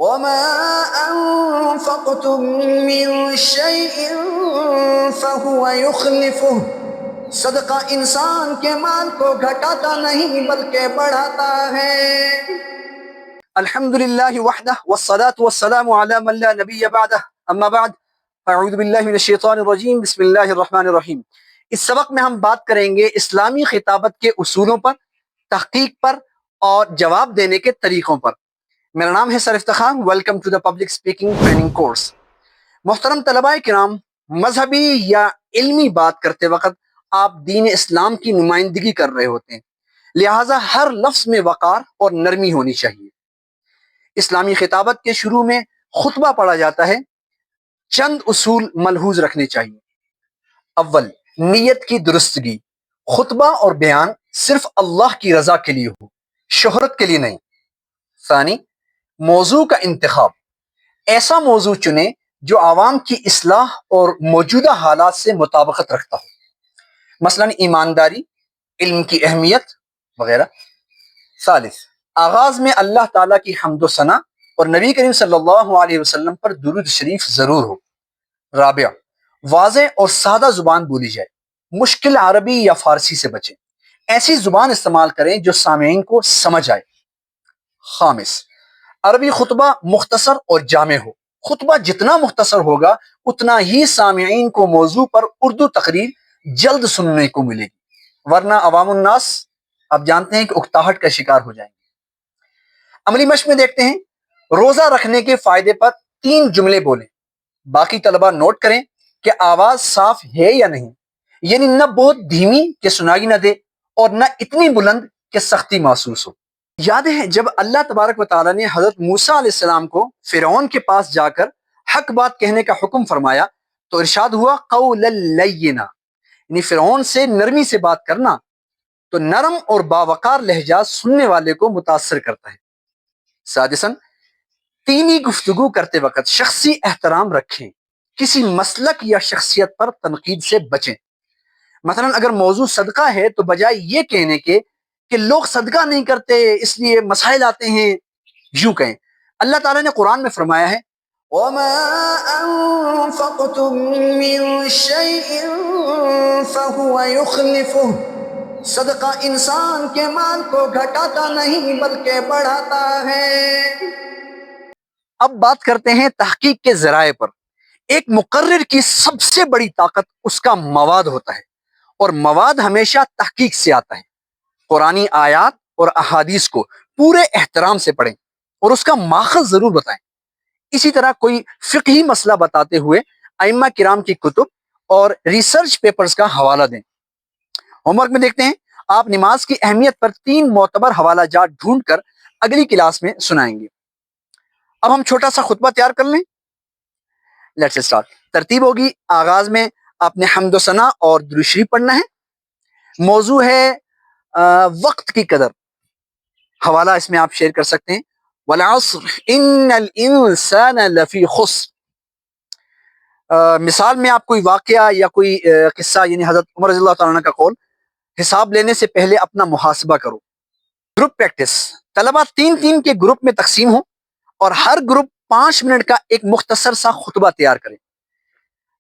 وَمَا أَنفَقْتُم مِّن شَيْءٍ فَهُوَ يُخْلِفُهُ، صدقہ انسان کے مال کو گھٹاتا نہیں بلکہ بڑھاتا ہے۔ الحمدللہ وحدہ والصلاة والسلام علی من لا نبی بعدہ، اما بعد اعوذ باللہ من الشیطان الرجیم، بسم اللہ الرحمن الرحیم۔ اس سبق میں ہم بات کریں گے اسلامی خطابت کے اصولوں پر، تحقیق پر اور جواب دینے کے طریقوں پر۔ میرا نام ہے sir Iftikhar, welcome to the public speaking training course. محترم طلباء کرام، مذہبی یا علمی بات کرتے وقت آپ دین اسلام کی نمائندگی کر رہے ہوتے ہیں، لہٰذا ہر لفظ میں وقار اور نرمی ہونی چاہیے۔ اسلامی خطابت کے شروع میں خطبہ پڑھا جاتا ہے، چند اصول ملحوظ رکھنے چاہیے۔ اول، نیت کی درستگی، خطبہ اور بیان صرف اللہ کی رضا کے لیے ہو، شہرت کے لیے نہیں۔ ثانی، موضوع کا انتخاب، ایسا موضوع چنیں جو عوام کی اصلاح اور موجودہ حالات سے مطابقت رکھتا ہو، مثلا ایمانداری، علم کی اہمیت وغیرہ۔ ثالث، آغاز میں اللہ تعالیٰ کی حمد و ثنا اور نبی کریم صلی اللہ علیہ وسلم پر درود شریف ضرور ہو۔ رابع، واضح اور سادہ زبان بولی جائے، مشکل عربی یا فارسی سے بچیں، ایسی زبان استعمال کریں جو سامعین کو سمجھ آئے۔ خامس، عربی خطبہ مختصر اور جامع ہو، خطبہ جتنا مختصر ہوگا اتنا ہی سامعین کو موضوع پر اردو تقریر جلد سننے کو ملے گی، ورنہ عوام الناس آپ جانتے ہیں کہ اکتاہٹ کا شکار ہو جائیں گے۔ عملی مشق میں دیکھتے ہیں، روزہ رکھنے کے فائدے پر 3 جملے بولیں۔ باقی طلبہ نوٹ کریں کہ آواز صاف ہے یا نہیں، یعنی نہ بہت دھیمی کہ سنائی نہ دے اور نہ اتنی بلند کہ سختی محسوس ہو۔ یاد ہے جب اللہ تبارک و تعالیٰ نے حضرت موسیٰ علیہ السلام کو فرعون کے پاس جا کر حق بات کہنے کا حکم فرمایا تو ارشاد ہوا قولا لینا، یعنی فرعون سے نرمی سے بات کرنا، تو نرم اور باوقار لہجہ سننے والے کو متاثر کرتا ہے۔ سادساً، دینی گفتگو کرتے وقت شخصی احترام رکھیں، کسی مسلک یا شخصیت پر تنقید سے بچیں۔ مثلا اگر موضوع صدقہ ہے تو بجائے یہ کہنے کے کہ لوگ صدقہ نہیں کرتے اس لیے مسائل آتے ہیں، یوں کہیں۔ اللہ تعالیٰ نے قرآن میں فرمایا ہے وَمَا أَنفَقْتُم مِّن شَيْءٍ فَهُوَ يُخْلِفُهُ، صدقہ انسان کے مال کو گھٹاتا نہیں بلکہ بڑھاتا ہے۔ اب بات کرتے ہیں تحقیق کے ذرائع پر۔ ایک مقرر کی سب سے بڑی طاقت اس کا مواد ہوتا ہے، اور مواد ہمیشہ تحقیق سے آتا ہے۔ قرآنی آیات اور احادیث کو پورے احترام سے پڑھیں اور اس کا ماخذ ضرور بتائیں۔ اسی طرح کوئی فقہی مسئلہ بتاتے ہوئے ائمہ کرام کی کتب اور ریسرچ پیپرز کا حوالہ دیں۔ ہوم ورک میں دیکھتے ہیں، آپ نماز کی اہمیت پر 3 معتبر حوالہ جات ڈھونڈ کر اگلی کلاس میں سنائیں گے۔ اب ہم چھوٹا سا خطبہ تیار کر لیں۔ Let's start. ترتیب ہوگی، آغاز میں آپ نے حمد و ثنا اور درود شریف پڑھنا ہے۔ موضوع ہے وقت کی قدر، حوالہ اس میں آپ شیئر کر سکتے ہیں، والعصر ان الانسان لفی خسر۔ مثال میں آپ کوئی واقعہ یا کوئی قصہ، یعنی حضرت عمر رضی اللہ تعالیٰ عنہ کا قول، حساب لینے سے پہلے اپنا محاسبہ کرو۔ گروپ پریکٹس، طلبہ 3 کے گروپ میں تقسیم ہوں اور ہر گروپ 5 منٹ کا ایک مختصر سا خطبہ تیار کریں۔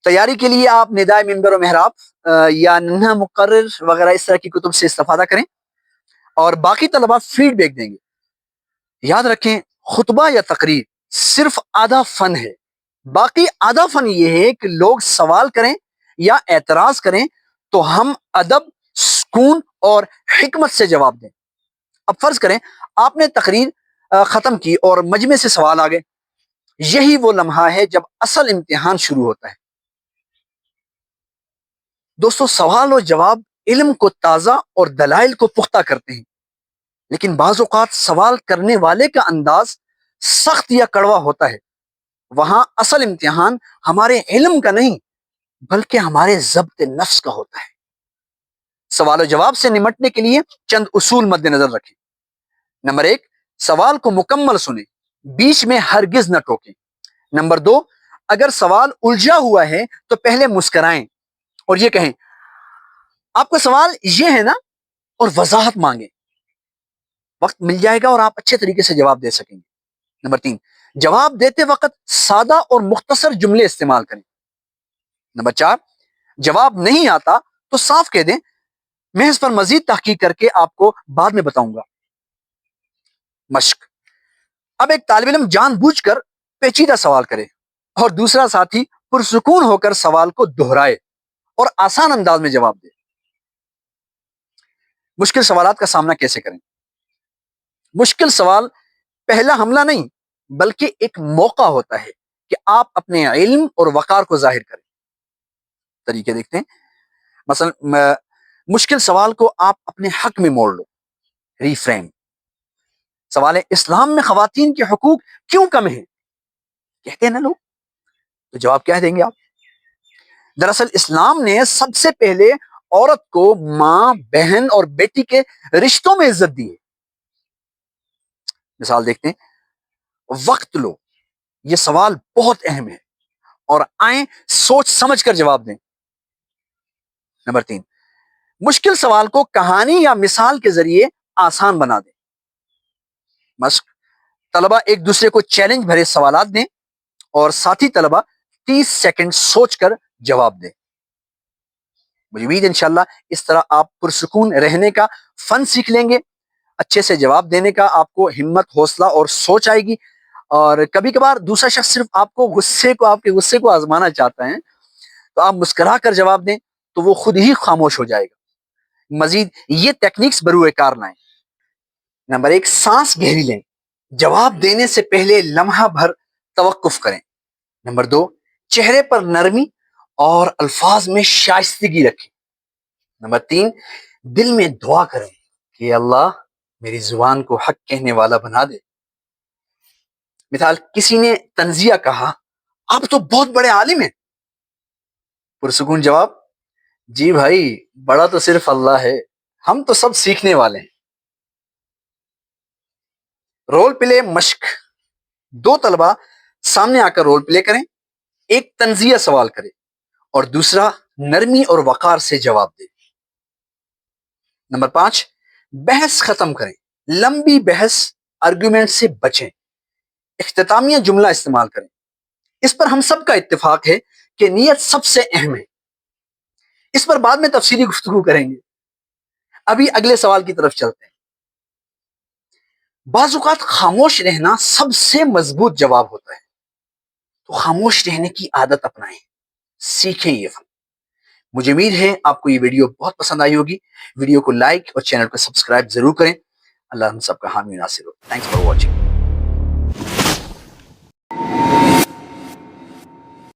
تیاری کے لیے آپ ندائے منبر و محراب یا ننھا مقرر وغیرہ اس طرح کی کتب سے استفادہ کریں، اور باقی طلبہ فیڈ بیک دیں گے۔ یاد رکھیں، خطبہ یا تقریر صرف آدھا فن ہے، باقی آدھا فن یہ ہے کہ لوگ سوال کریں یا اعتراض کریں تو ہم ادب، سکون اور حکمت سے جواب دیں۔ اب فرض کریں آپ نے تقریر ختم کی اور مجمع سے سوال آ گئے، یہی وہ لمحہ ہے جب اصل امتحان شروع ہوتا ہے۔ دوستو، سوال و جواب علم کو تازہ اور دلائل کو پختہ کرتے ہیں، لیکن بعض اوقات سوال کرنے والے کا انداز سخت یا کڑوا ہوتا ہے۔ وہاں اصل امتحان ہمارے علم کا نہیں بلکہ ہمارے ضبط نفس کا ہوتا ہے۔ سوال و جواب سے نمٹنے کے لیے چند اصول مد نظر رکھیں۔ نمبر 1، سوال کو مکمل سنیں، بیچ میں ہرگز نہ ٹوکیں۔ نمبر 2، اگر سوال الجھا ہوا ہے تو پہلے مسکرائیں اور یہ کہیں آپ کا سوال یہ ہے نا، اور وضاحت مانگیں۔ وقت مل جائے گا اور آپ اچھے طریقے سے جواب دے سکیں گے۔ نمبر 3، جواب دیتے وقت سادہ اور مختصر جملے استعمال کریں۔ نمبر 4، جواب نہیں آتا تو صاف کہہ دیں میں اس پر مزید تحقیق کر کے آپ کو بعد میں بتاؤں گا۔ مشق، اب ایک طالب علم جان بوجھ کر پیچیدہ سوال کرے اور دوسرا ساتھی پرسکون ہو کر سوال کو دہرائے اور آسان انداز میں جواب دے۔ مشکل سوالات کا سامنا کیسے کریں؟ مشکل سوال پہلا حملہ نہیں بلکہ ایک موقع ہوتا ہے کہ آپ اپنے علم اور وقار کو ظاہر کریں۔ طریقے دیکھتے ہیں۔ مثلا مشکل سوال کو آپ اپنے حق میں موڑ لو، ریفریم۔ سوال ہے اسلام میں خواتین کے حقوق کیوں کم ہیں؟ کہتے ہیں نا لوگ، تو جواب کیا دیں گے آپ؟ دراصل اسلام نے سب سے پہلے عورت کو ماں، بہن اور بیٹی کے رشتوں میں عزت دی ہے۔ مثال دیکھتے ہیں، وقت لو، یہ سوال بہت اہم ہے اور آئیں سوچ سمجھ کر جواب دیں۔ نمبر 3، مشکل سوال کو کہانی یا مثال کے ذریعے آسان بنا دیں۔ مشق، طلبہ ایک دوسرے کو چیلنج بھرے سوالات دیں اور ساتھی طلبہ 30 سیکنڈ سوچ کر جواب دیں۔ مجھے امید انشاءاللہ اس طرح آپ پرسکون رہنے کا فن سیکھ لیں گے، اچھے سے جواب دینے کا آپ کو ہمت، حوصلہ اور سوچ آئے گی۔ اور کبھی کبھار دوسرا شخص صرف آپ کے غصے کو آزمانا چاہتا ہے تو آپ مسکرا کر جواب دیں تو وہ خود ہی خاموش ہو جائے گا۔ مزید یہ ٹیکنیکس بروئے کار لائیں۔ نمبر 1، سانس گہری لیں، جواب دینے سے پہلے لمحہ بھر توقف کریں۔ نمبر 2، چہرے پر نرمی اور الفاظ میں شائستگی رکھیں۔ نمبر 3، دل میں دعا کریں کہ اللہ میری زبان کو حق کہنے والا بنا دے۔ مثال، کسی نے تنزیہ کہا، آپ تو بہت بڑے عالم ہیں۔ پرسکون جواب، جی بھائی، بڑا تو صرف اللہ ہے، ہم تو سب سیکھنے والے ہیں۔ رول پلے مشق، 2 طلبہ سامنے آ کر رول پلے کریں، ایک تنزیہ سوال کرے اور دوسرا نرمی اور وقار سے جواب دے۔ نمبر 5، بحث ختم کریں، لمبی بحث آرگومنٹ سے بچیں، اختتامیہ جملہ استعمال کریں۔ اس پر ہم سب کا اتفاق ہے کہ نیت سب سے اہم ہے۔ اس پر بعد میں تفصیلی گفتگو کریں گے، ابھی اگلے سوال کی طرف چلتے ہیں۔ بعض اوقات خاموش رہنا سب سے مضبوط جواب ہوتا ہے، تو خاموش رہنے کی عادت اپنائیں، سیکھیں یہ فن۔ مجھے امید ہے آپ کو یہ ویڈیو بہت پسند آئی ہوگی۔ ویڈیو کو لائک اور چینل کو سبسکرائب ضرور کریں۔ اللہ ہم سب کا حامی ناصر ہو۔ Thanks for watching.